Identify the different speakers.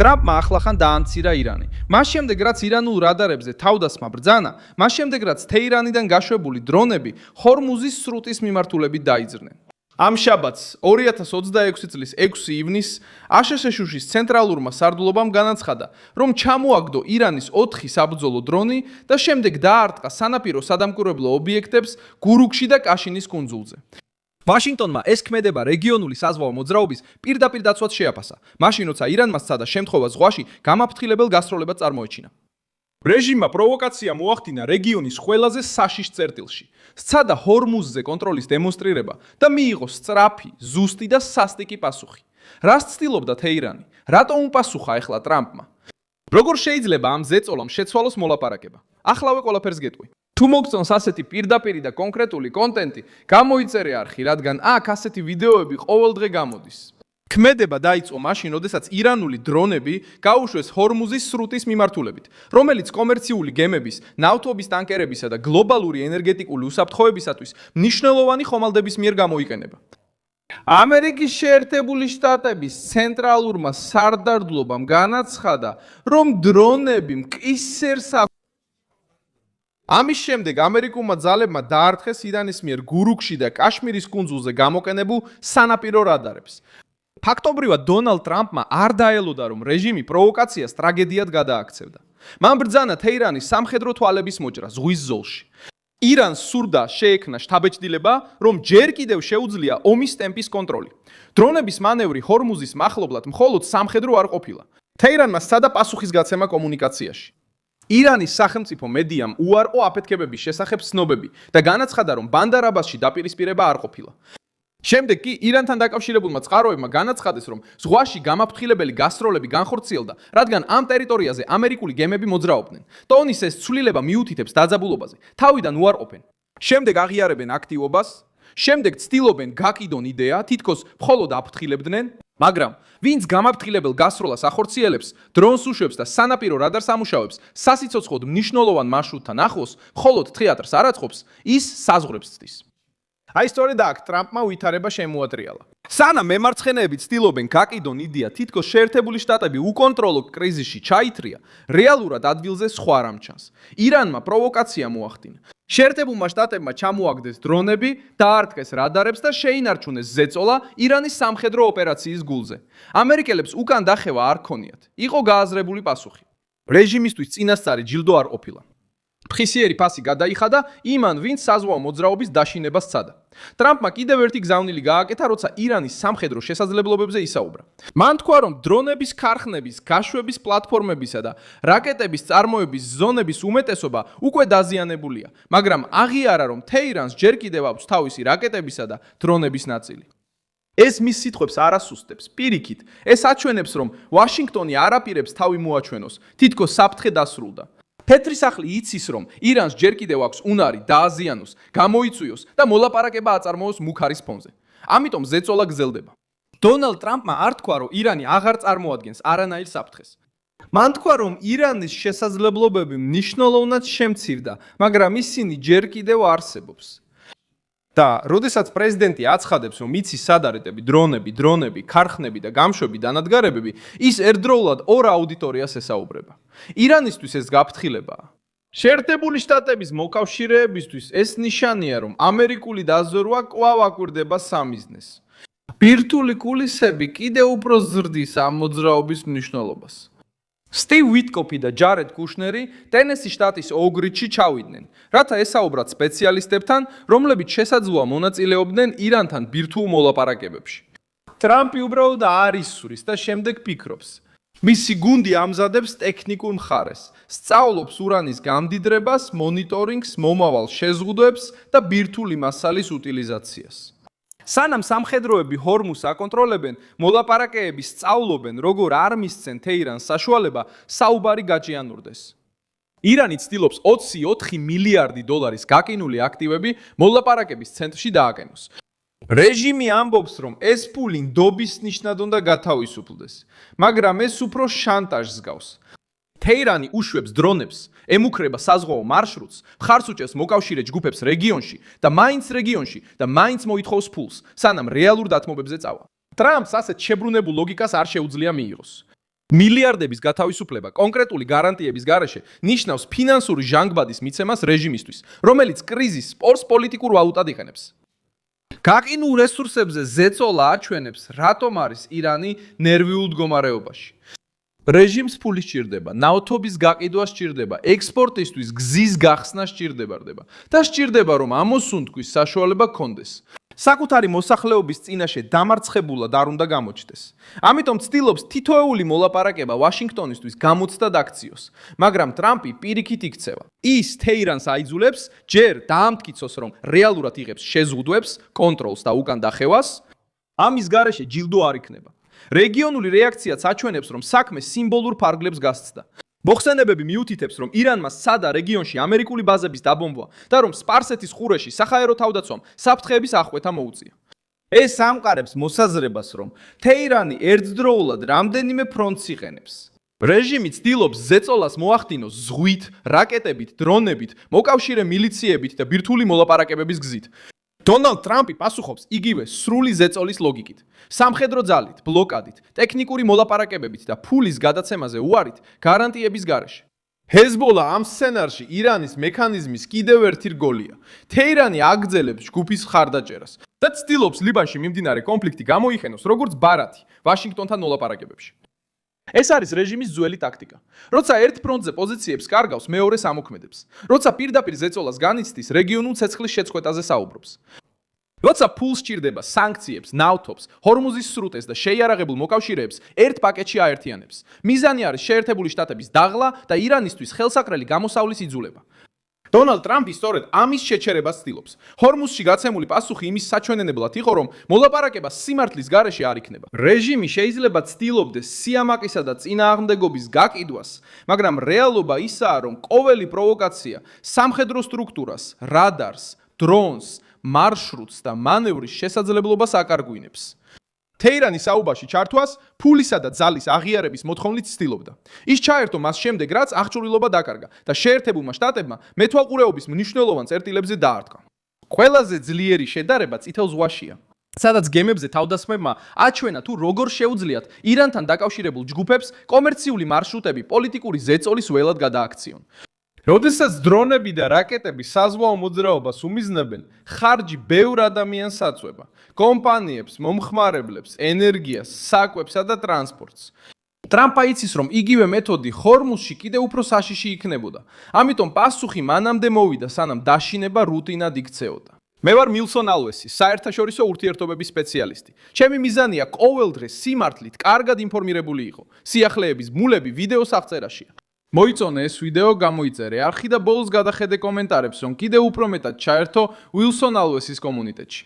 Speaker 1: ტრამპმა ახლახან დაამცირა ირანი. მას შემდეგ, რაც ირანულ რადარებზე თავდასხმა ბრძანა, მას შემდეგ, რაც თეირანიდან გაშვებული დრონები ჰორმუზის სრუტის მიმართულებით დაიძრნენ. ამ შაბათს 2026 წლის 6 ივნისს აშშ-ში ცენტრალურმა სარდლობამ განაცხადა, რომ ჩამოაგდო ირანის 4 საბრძოლო დრონი და შემდეგ დაარტყა სანაპირო სადამკვირვებლო ობიექტებს გურუქში და კაშინის კუნძულზე. ვაშინგტონმა ეს ქმედება რეგიონული საზღვაო მოძრაობის პირდაპირ დაცვას შეაფასა, მაშინ როცა ირანმა სცადა შემთხვევა ზღვაში გამაფრთხილებელ გასროლებად წარმოეჩინა. რეჟიმმა პროვოკაცია მოახდინა რეგიონის ყველაზე საშიშ წერტილში. სცადა ჰორმუზზე კონტროლის დემონსტრირება და მიიღო სწრაფი, ზუსტი და სასტიკი პასუხი. რას ცდილობდა თეირანი? რატომ უპასუხა ახლა ტრამპმა? როგორ შეიძლება ამ ზეწოლამ შეცვალოს მოლაპარაკება? ახლავე ყველაფერს გეტყვი. თუ მოგწონს ასეთი პირდაპირი და კონკრეტული კონტენტი, გამოიწერე არხი, რადგან აქ ასეთი ვიდეოები ყოველდღე გამოდის. ქმედება დაიწყო მაშინ, როდესაც ირანული დრონები გაუშვეს ჰორმუზის სრუტის მიმართულებით, რომელიც კომერციული გემების, ნავთობის ტანკერებისა და გლობალური ენერგეტიკული უსაფრთხოებისათვის მნიშვნელოვანი ხომალდების მიერ გამოიყენება. ამერიკის შეერთებული შტატების ცენტრალურმა სარდლობამ განაცხადა, რომ დრონები მყისერს ამის შემდეგ ამერიკულმა ძალებმა დაარტყეს ირანის მიერ გურუქში და კაშმირის კუნძულზე გამოყენებულ სანაპირო რადარებს. ფაქტობრივად დონალდ ტრამპმა არ დაელოდა, რომ რეჟიმი პროვოკაციას ტრაგედიად გადააქცევდა. მან ბრძანა თეირანის სამხედრო თვალების მოჭრა ზღვის ზოლში. ირანს სურდა შეექმნა შთაბეჭდილება, რომ ჯერ კიდევ შეუძლია ომის ტემპის კონტროლი. დრონების მანევრი ჰორმუზის მახლობლად მხოლოდ სამხედრო არ ყოფილა. თეირანმა სცადა პასუხისგაცემა კომუნიკაციაში. ირანის სახელმწიფო მედიამ უარყო აფეთქებების შესახებ ცნობები და განაცხადა, რომ ბანდარ აბასში დაპირისპირება არ ყოფილა. შემდეგ კი ირანთან დაკავშირებულმა წყაროებმა განაცხადეს, რომ ზღვაში გამაფრთხილებელი გასროლები განხორციელდა, რადგან ამ ტერიტორიაზე ამერიკული გემები მოძრაობდნენ. ტონის ეს ცვლილება მიუთითებს დაძაბულობაზე, თავიდან უარყოფენ. შემდეგ აღიარებენ აქტივობას, შემდეგ ცდილობენ გაკიდონ იდეა, თითქოს მხოლოდ აფრთხილებდნენ, მაგრამ ვინც გამაფრთხილებელ გასროლას ახორციელებს, დრონს უშვებს და სანაპირო რადარს ამუშავებს, სასიცოცხლოდ მნიშვნელოვან მარშრუტთან ახლოს, მხოლოდ თეატრს არ აწყობს, ის საზღვრებს ცდის. აი სწორედ აქ ტრამპმა ვითარება შემოატრიალა. სანამ მემარცხენეები ცდილობენ გაკიდონ იდეა, თითქოს შეერთებული შტატები უკონტროლო კრიზისში ჩაითრია, რეალურად ადგილზე სხვა რამ ჩანს. ირანმა პროვოკაცია მოახდინა. შეერთებულმა შტატებმა ჩამოაგდეს დრონები, დაარტყეს რადარებს და შეინარჩუნეს ზეწოლა ირანის სამხედრო ოპერაციის გულზე. ამერიკელებს უკან დახევა არ ქონიათ. იყო გააზრებული პასუხი. რეჟიმისთვის წინასწარი ჯილდო არ ყოფილა. ფხისიერი ფასი გადაიხადა იმან, ვინც საზღვაო მოძრაობის დაშინებას სცადა. ტრამპმა კიდევ ერთი გზავნილი გააკეთა, როცა ირანის სამხედრო შესაძლებლობებზე ისაუბრა. მან თქვა, რომ დრონების ქარხნების, გაშვების პლატფორმებისა და რაკეტების წარმოების ზონების უმეტესობა უკვე დაზიანებულია, მაგრამ აღიარა, რომ თეირანს ჯერ კიდევ აქვს თავისი რაკეტებისა და დრონების ნაწილი. ეს მის სიტყვებს არ ასუსტებს. პირიქით, ეს აჩვენებს, რომ ვაშინგტონი არ აპირებს თავი მოაჩვენოს, თითქოს საფრთხე დასრულდა. თეთრი სახლი იცის, რომ ირანს ჯერ კიდევ აქვს უნარი დააზიანოს, გამოიწვიოს და მოლაპარაკება აწარმოოს მუქარის ფონზე. ამიტომ ზეწოლა გრძელდება. დონალდ ტრამპმა არ თქვა, რომ ირანი აღარ წარმოადგენს არანაირ საფრთხეს. მან თქვა, რომ ირანის შესაძლებლობები მნიშვნელოვნად შემცირდა, მაგრამ ისინი ჯერ კიდევ არსებობს. და როდესაც პრეზიდენტი აცხადებს, რომ იცის სადარეთები, დრონები, ქარხნები და გამშვები დანადგარებები, ის ერთდროულად ორ აუდიტორიას ესაუბრება. ირანისთვის ეს გაფრთხილებაა. შეერთებული შტატების მოკავშირეებისთვის ეს ნიშანია, რომ ამერიკული დაზვერვა კვლავ აკვირდება სამიზნეს. ბირთვული კულისები კიდევ უფრო ზრდის ამ მოძრაობის მნიშვნელობას. სტივ ვიტკოფი და ჯარედ კუშნერი ტენესის შტატის ოგრიჩში ჩავიდნენ, რათა ესაუბრათ სპეციალისტებთან, რომლებიც შესაძლოა მონაწილეობდნენ ირანთან ბირთვულ მოლაპარაკებებში. ტრამპი უბრალოდ არ ისურის და შემდეგ ფიქრობს. მისი გუნდი ამზადებს ტექნიკურ მხარეს, სწავლობს ურანის გამდიდრებას, მონიტორინგს, მომავალ შეზღუდვებს და ბირთვული მასალის უტილიზაციას. სანამ სამხედროები ჰორმუზს აკონტროლებენ, მოლაპარაკეები სწავლობენ, როგორ არ მისცენ თეირანს საშუალება საუბარი გაჭიანურდეს. ირანი ცდილობს 24 მილიარდი დოლარის გაკინული აქტივები მოლაპარაკების ცენტრში დააკენოს. რეჟიმი ამბობს, რომ ეს ფული ნდობის ნიშნად უნდა გათავისუფლდეს, მაგრამ ეს უფრო შანტაჟს გავს. თეირანი უშვებს დრონებს, ემუქრება საზღვაო მარშრუტს, მხარს უჭერს მოკავშირე ჯგუფებს რეგიონში და მაინც მოითხოვს ფულს, სანამ რეალურ დათმობებზე წავა. ტრამპს ასეთ შებრუნებულ ლოგიკას არ შეუძლია მიიღოს. მილიარდების გათავისუფლება კონკრეტული გარანტიების გარეშე ნიშნავს ფინანსური ჟანგბადის მიცემას რეჟიმისთვის, რომელიც კრიზისს სპორტს პოლიტიკურ ვალუტად იყენებს. გაყინულ რესურსებზე ზეწოლა აჩვენებს, რატომ არის ირანი ნერვიულ მდგომარეობაში. რეჟიმს ფული სჭირდება, ნავთობის გაყიდვა სჭირდება, ექსპორტისთვის გზის გახსნა სჭირდება და სჭირდება, რომ ამოსუნთქვის საშუალება გქონდეს. საკუთარი მოსახლეობის წინაშე დამარცხებულად არ უნდა გამოჩნდეს. ამიტომ ცდილობს თითოეული მოლაპარაკება ვაშინგტონისთვის გამოცდად აქციოს, მაგრამ ტრამპი პირიქით იქცევა. ის თეირანს აიძულებს, ჯერ დაამტკიცოს, რომ რეალურად იღებს შეზღუდვებს, კონტროლს და უკან დახევას, ამის გარეშე ჯილდო არ იქნება. რეგიონული რეაქციაც აჩვენებს, რომ საქმე სიმბოლურ ფარგლებს გასცდა. მოხსენებები მიუთითებს, რომ ირანმა სცადა რეგიონში ამერიკული ბაზების დაბომბვა და რომ სპარსეთის ყურეში საჰაერო თავდაცვამ საფრთხეების აღკვეთა მოუწია. ეს ამყარებს მოსაზრებას, რომ თეირანი ერთდროულად რამდენიმე ფრონტს იყენებს. რეჟიმი ცდილობს ზეწოლას მოახდინოს ზღვით, რაკეტებით, დრონებით, მოკავშირე მილიციებით და ბირთვული მოლაპარაკებების გზით. დონალდ ტრამპი პასუხობს იგივე სრული ზეწოლის ლოგიკით. სამხედრო ძალით, ბლოკადით, ტექნიკური მოლაპარაკებებით და ფულის გადაცემაზე უარით გარანტიების გარეშე. ჰეზბოლა ამ სცენარში ირანის მექანიზმის კიდევ ერთი რგოლია. თეირანი აგრძელებს ჯგუფის მხარდაჭერას და ცდილობს ლიბანში მიმდინარე კონფლიქტი გამოიხენოს როგორც ბარათი ვაშინგტონთან მოლაპარაკებებში. ეს არის რეჟიმის ძველი ტაქტიკა. როცა ერთ ფრონტზე პოზიციებს კარგავს, მეორეს ამოქმედებს. როცა პირდაპირ ზეწოლას განიცდის, რეგიონულ ცეცხლის შეწყვეტაზე საუბრობს. როცა ფულს სჭირდება სანქციებს, ნავთობს, ჰორმუზის სრუტეს და შეიარაღებულ მოკავშირეებს ერთ პაკეტში აერთიანებს. მიზანი არის შეერთებული შტატების დაღლა და ირანისთვის ხელსაყრელი გამოსავლის იძულება. დონალდ ტრამპი სწორედ ამის შეჩერებას ცდილობს. ჰორმუზში გაცემული პასუხი იმის საჩვენებლად იყო, რომ მოლაპარაკება სიმართლის გარეშე არ იქნება. რეჟიმი შეიძლება ცდილობდეს სიამაყისა და წინააღმდეგობის გაკიდვას, მაგრამ რეალობა ისაა, რომ ყოველი პროვოკაცია სამხედრო სტრუქტურას, რადარს, დრონს, მარშრუტს და მანევრის შესაძლებლობას აკარგვინებს. თეირანი საუბარში ჩართვას ფულისა და ძალის აღიარების მოთხოვნით ცდილობდა. ის ჩაერთო მას შემდეგ, რაც აღჭურვილობა დაკარგა და შეერთებულმა შტატებმა მეთვალყურეობის მნიშვნელოვან წერტილებზე დაარტყა. ყველაზე ძლიერი შედარება წითელ ზღვაშია, სადაც გემებზე თავდასხმებმა აჩვენა თუ როგორ შეუძლიათ ირანთან დაკავშირებულ ჯგუფებს კომერციული მარშრუტები პოლიტიკური ზეწოლის ველად გადააქციონ. როდესაც დრონები და რაკეტები საზღვაო მოძრაობას უმიზნებენ, ხარჯი ბევრ ადამიანს აწვება. კომპანიებს, მომხმარებლებს, ენერგიას, საკვებსა და ტრანსპორტს. ტრამპა იცის, რომ იგივე მეთოდი ჰორმუზში კიდევ უფრო საშიში იქნებოდა. ამიტომ პასუხი მანამდე მოვიდა, სანამ დაშინება რუტინად იქცეოდა. მე ვარ მილსონ ალვესი, საერთაშორისო ურთიერთობების სპეციალისტი. ჩემი მიზანია ყოველდღე სიმართლით კარგად ინფორმირებული იყო. სიახლეების მულები ვიდეოს აღწერაშია. მოიწონე ეს ვიდეო, გამოიწერე არხი და ბოლოს გადახედე კომენტარებს, რომ კიდევ უფრო მეტად ჩაერთო ვილსონ ალვესის კომუნიტეტში.